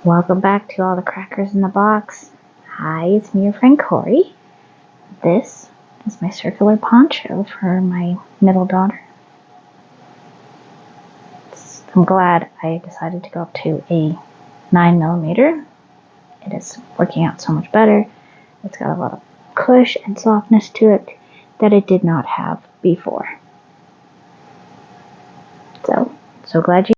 Welcome back to All the Crackers in the Box. Hi, it's me, your friend Corey. This is my circular poncho for my middle daughter. I'm glad I decided to go up to a 9mm. It is working out so much better. It's got a lot of cush and softness to it that it did not have before. So glad you...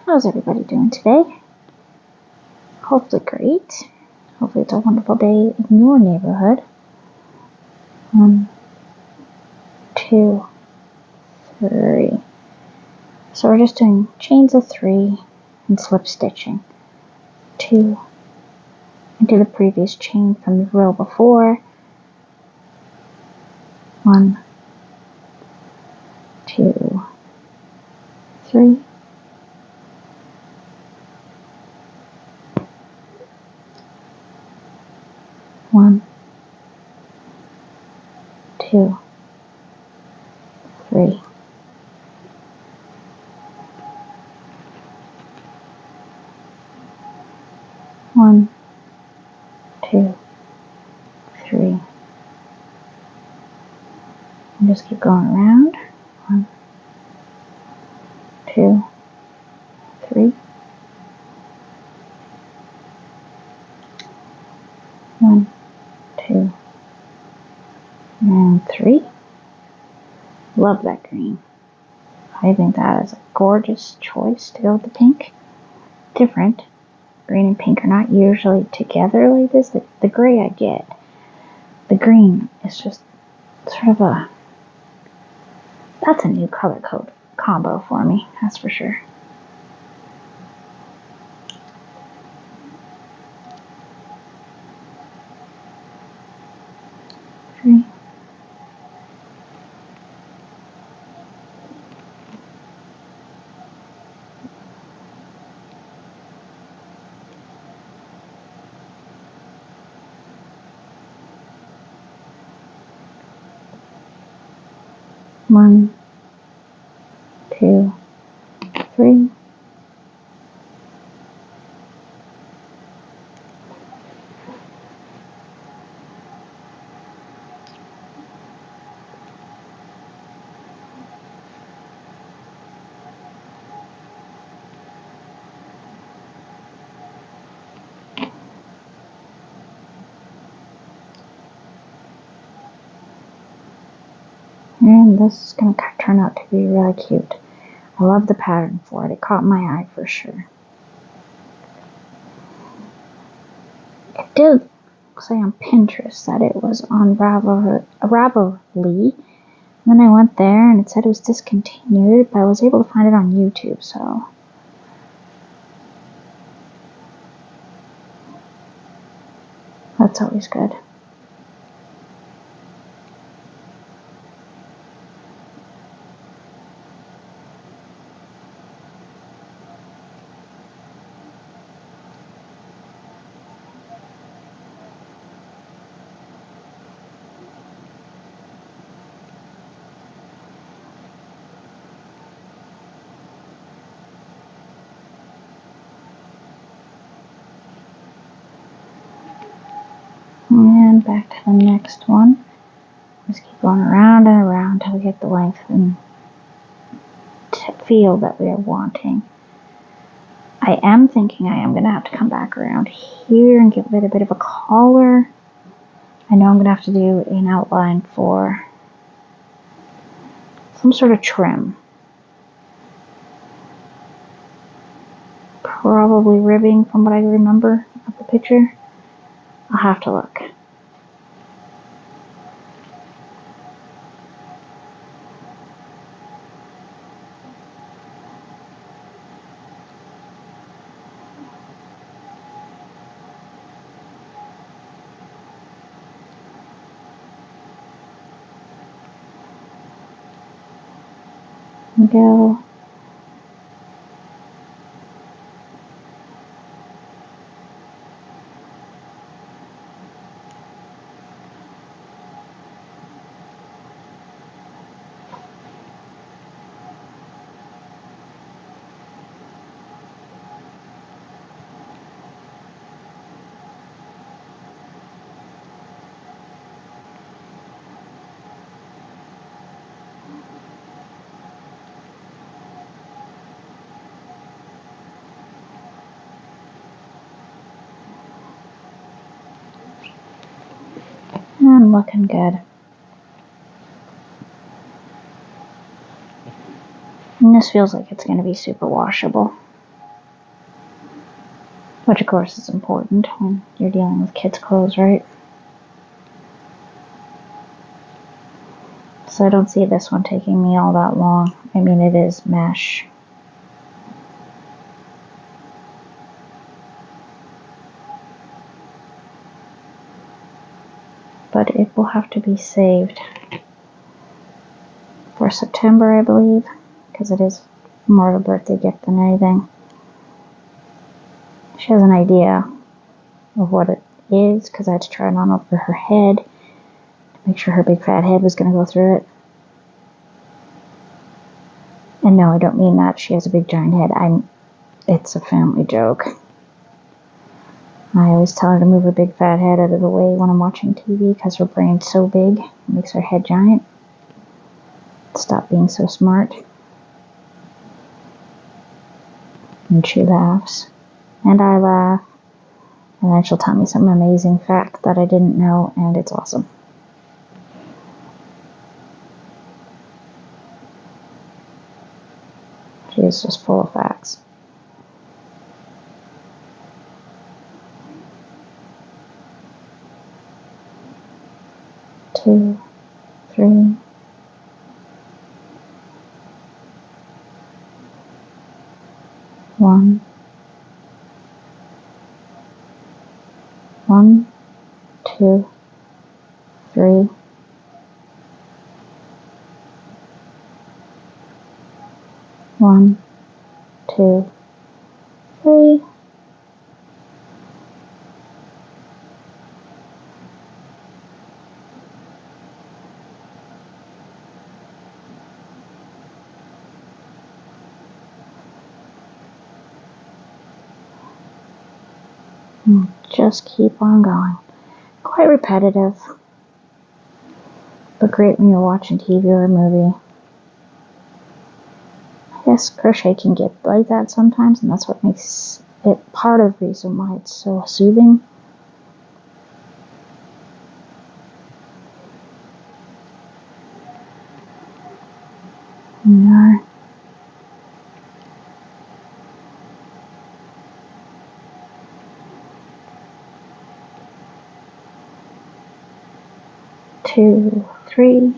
How's everybody doing today? Hopefully great. Hopefully it's a wonderful day in your neighborhood. 1, 2, 3. So we're just doing chains of 3 and slip stitching 2 into the previous chain from the row before. 1, 2, 3. 1, 2, 3. 1, 2, 3. And just keep going around. 1, 2, 3. 1, 2, and 3. Love that green. I think that is a gorgeous choice to go with the pink. Different. Green and pink are not usually together like this. The gray I get. The green is just sort of a... That's a new color code combo for me, that's for sure. 3. 1, 2, 3. And this is going to turn out to be really cute. I love the pattern for it. It caught my eye for sure. It did say on Pinterest that it was on Ravelry. Then I went there and it said it was discontinued, but I was able to find it on YouTube, so... That's always good. And back to the next one. Just keep going around and around until we get the length and feel that we are wanting. I am thinking I am going to have to come back around here and give it a bit of a collar. I know I'm going to have to do an outline for some sort of trim. Probably ribbing from what I remember of the picture. I'll have to look. Go. And looking good. And this feels like it's going to be super washable. Which of course is important when you're dealing with kids' clothes, right? So I don't see this one taking me all that long. I mean, it is mesh. But it will have to be saved for September, I believe, because it is more of a birthday gift than anything. She has an idea of what it is, because I had to try it on over her head to make sure her big fat head was going to go through it. And no, I don't mean that she has a big giant head. It's a family joke. I always tell her to move her big fat head out of the way when I'm watching TV because her brain's so big, it makes her head giant. Stop being so smart. And she laughs. And I laugh. And then she'll tell me some amazing fact that I didn't know, and it's awesome. She is just full of facts. Two, three. One. 1, 2, 3. 1, 2, 3. And just keep on going. Quite repetitive, but great when you're watching TV or a movie. I guess crochet can get like that sometimes, and that's what makes it part of the reason why it's so soothing. Yeah. Two, three.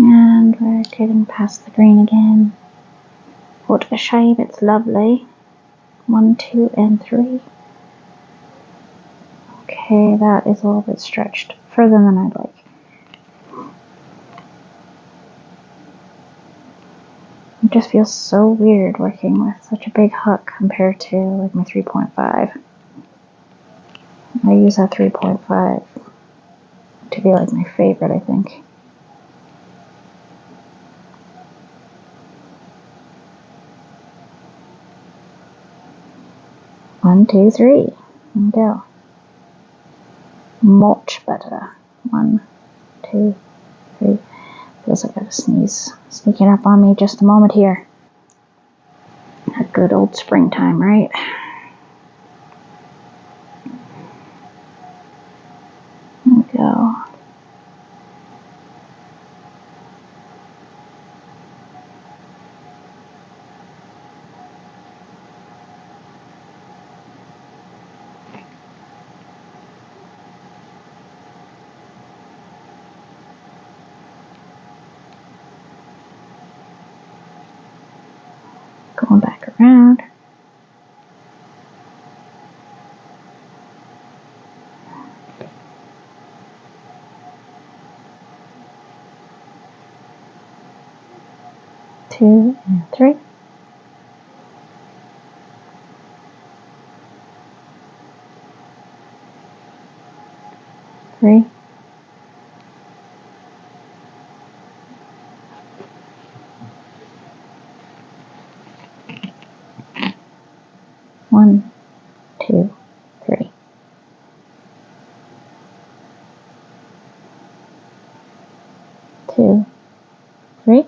And we're getting past the green again. What a shame, it's lovely. 1, 2, and 3. Okay, that is a little bit stretched further than I'd like. It just feels so weird working with such a big hook compared to like my 3.5. I use that 3.5 to be like my favorite, I think. One, two, three. There we go. Much better. 1, 2, 3. Feels like I have a sneeze sneaking up on me just a moment here. A good old springtime, right? There we go. around. Two and three. Three. One, two, three. Two, three.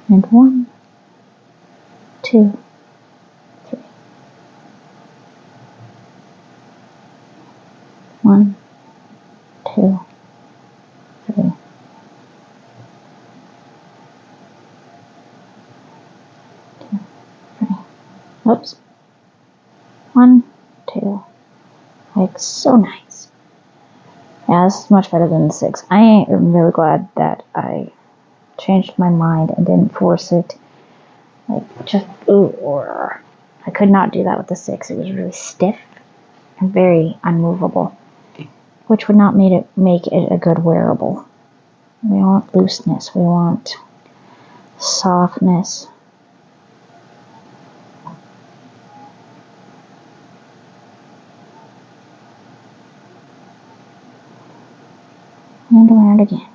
And one, two, three. One, two, three. Two, three. Oops. One, two. Like, so nice. Yeah, this is much better than the 6. I am really glad that I changed my mind and didn't force it. Like, just, or I could not do that with the 6. It was really stiff and very unmovable, which would not make it a good wearable. We want looseness. We want softness. And around again.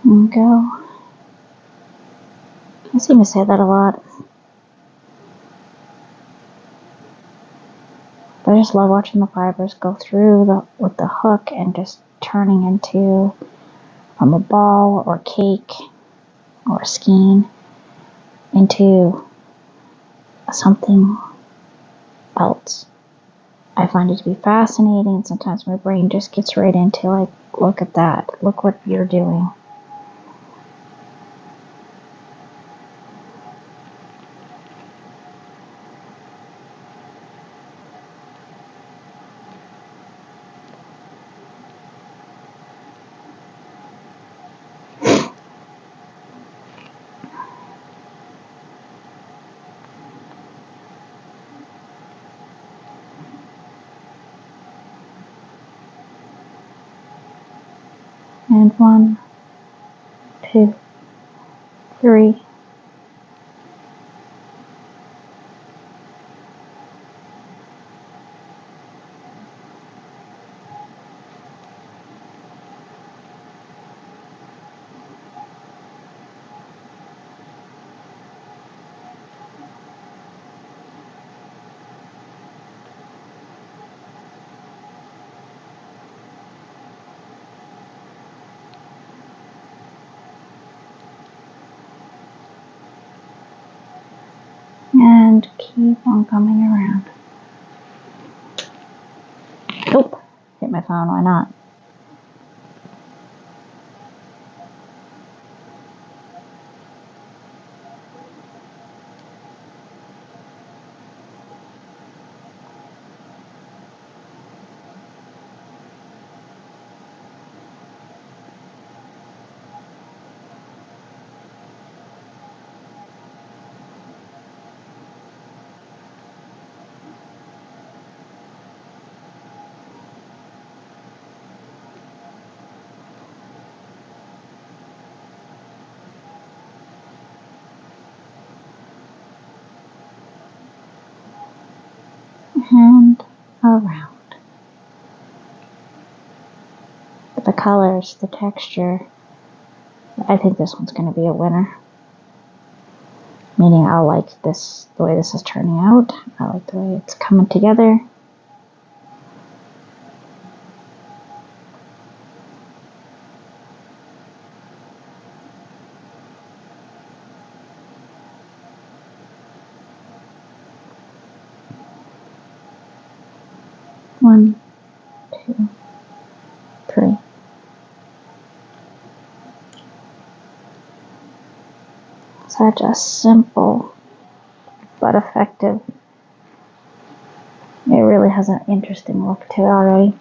And go. I seem to say that a lot. But I just love watching the fibers go through with the hook and just turning into from a ball or cake or a skein into something else. I find it to be fascinating, and sometimes my brain just gets right into, like, look at that. Look what you're doing. And one, two, three. And keep on coming around. Nope. Hit my phone, why not? And around. But the colors, the texture, I think this one's going to be a winner. Meaning I like this, the way this is turning out. I like the way it's coming together. 1, 2, 3. Such a simple but effective. It really has an interesting look to it already.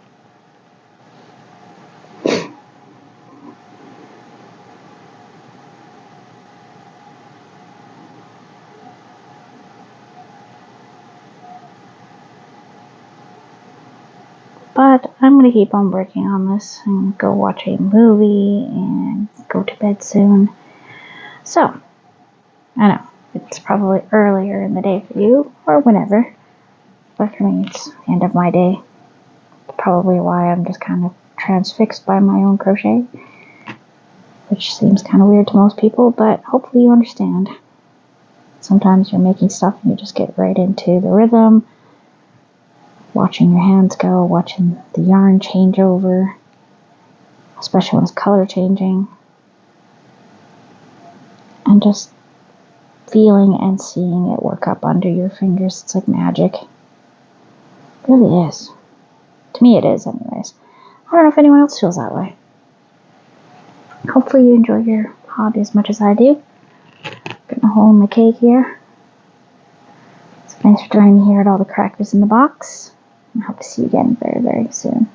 But I'm going to keep on working on this and go watch a movie and go to bed soon. So, I know, it's probably earlier in the day for you, or whenever. But for me, it's the end of my day. Probably why I'm just kind of transfixed by my own crochet. Which seems kind of weird to most people, but hopefully you understand. Sometimes you're making stuff and you just get right into the rhythm. Watching your hands go, watching the yarn change over, especially when it's color changing, and just feeling and seeing it work up under your fingers. It's like magic. It really is. To me it is anyways. I don't know if anyone else feels that way. Hopefully you enjoy your hobby as much as I do. Putting a hole in the cake here. So thanks for joining me here at all the crackers in the box. I hope to see you again very, very soon.